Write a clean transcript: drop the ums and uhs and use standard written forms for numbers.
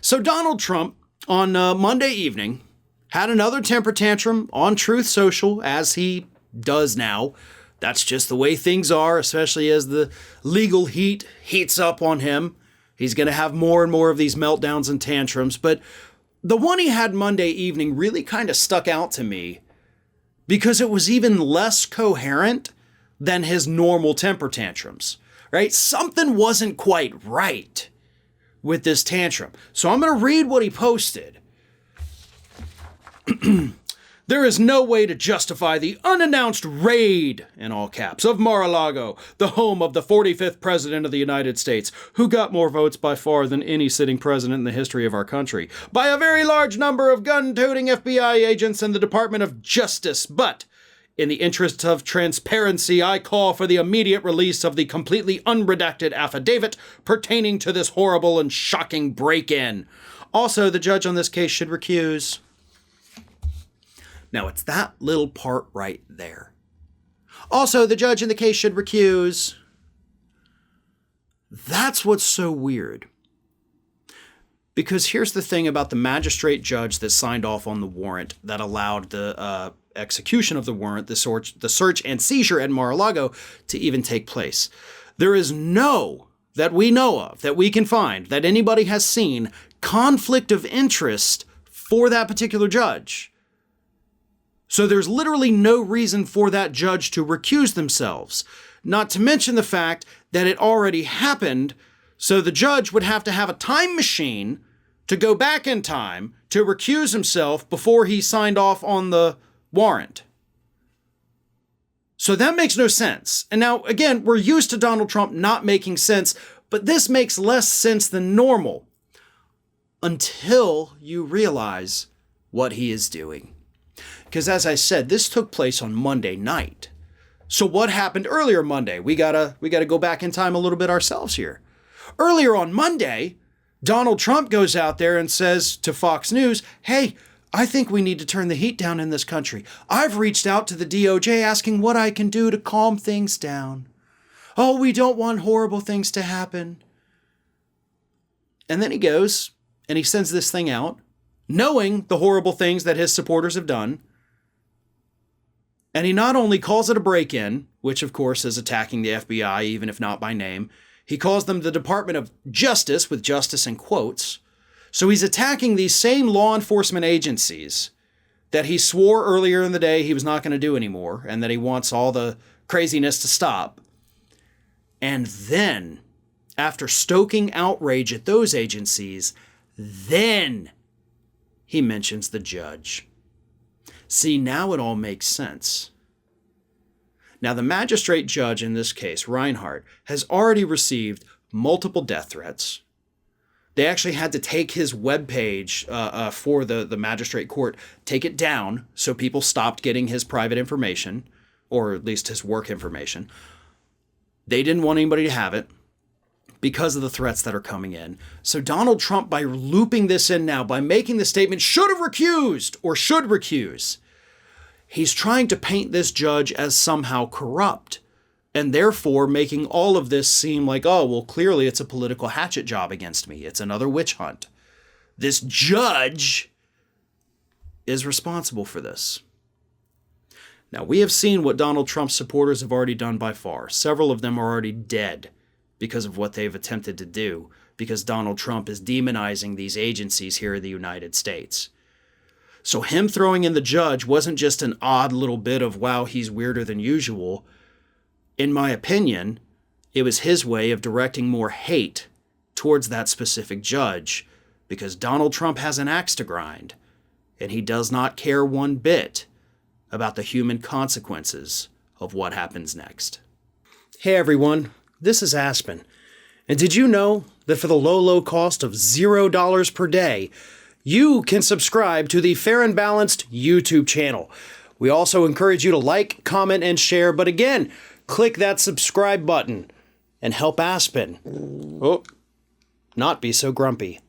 So Donald Trump, on Monday evening, had another temper tantrum on Truth Social, as he does now. That's just the way things are, especially as the legal heat heats up on him. He's going to have more and more of these meltdowns and tantrums. But the one he had Monday evening really kind of stuck out to me because it was even less coherent than his normal temper tantrums, right? Something wasn't quite right with this tantrum. So I'm going to read what he posted. There is no way to justify the unannounced raid, in all caps, of Mar-a-Lago, the home of the 45th president of the United States, who got more votes by far than any sitting president in the history of our country, by a very large number of gun-toting FBI agents and the Department of Justice. But in the interest of transparency, I call for the immediate release of the completely unredacted affidavit pertaining to this horrible and shocking break-in. Also, the judge on this case should recuse. Now, it's that little part right there. Also, the judge in the case should recuse. That's what's so weird. Because here's the thing about the magistrate judge that signed off on the warrant that allowed the execution of the warrant, the search and seizure at Mar-a-Lago to even take place. There is no, that we know of, that we can find, that anybody has seen, conflict of interest for that particular judge. So there's literally no reason for that judge to recuse themselves, not to mention the fact that it already happened, so the judge would have to have a time machine to go back in time to recuse himself before he signed off on the warrant. So that makes no sense. And now, again, we're used to Donald Trump not making sense, but this makes less sense than normal until you realize what he is doing. Because as I said, this took place on Monday night. So what happened earlier Monday? We gotta go back in time a little bit ourselves here. Earlier on Monday, Donald Trump goes out there and says to Fox News, hey, I think we need to turn the heat down in this country. I've reached out to the DOJ asking what I can do to calm things down. Oh, we don't want horrible things to happen. And then he goes and he sends this thing out, knowing the horrible things that his supporters have done. And he not only calls it a break-in, which of course is attacking the FBI, even if not by name, he calls them the Department of Justice, with justice in quotes. So he's attacking these same law enforcement agencies that he swore earlier in the day he was not going to do anymore, and that he wants all the craziness to stop. And then, after stoking outrage at those agencies, then he mentions the judge. See, now it all makes sense. Now, the magistrate judge in this case, Reinhardt, has already received multiple death threats. They actually had to take his webpage for the magistrate court, take it down so people stopped getting his private information, or at least his work information. They didn't want anybody to have it because of the threats that are coming in. So Donald Trump, by looping this in now, by making the statement, should have recused or should recuse, he's trying to paint this judge as somehow corrupt, and therefore making all of this seem like, oh, well, clearly it's a political hatchet job against me. It's another witch hunt. This judge is responsible for this. Now, we have seen what Donald Trump's supporters have already done by far. Several of them are already dead because of what they've attempted to do, because Donald Trump is demonizing these agencies here in the United States. So him throwing in the judge wasn't just an odd little bit of, wow, he's weirder than usual. In my opinion, it was his way of directing more hate towards that specific judge, because Donald Trump has an axe to grind, and he does not care one bit about the human consequences of what happens next. Hey everyone, this is Aspen. And did you know that for the low cost of $0 per day, you can subscribe to the Fair and Balanced YouTube channel? We also encourage you to like, comment, and share, but again, click that subscribe button and help Aspen not be so grumpy.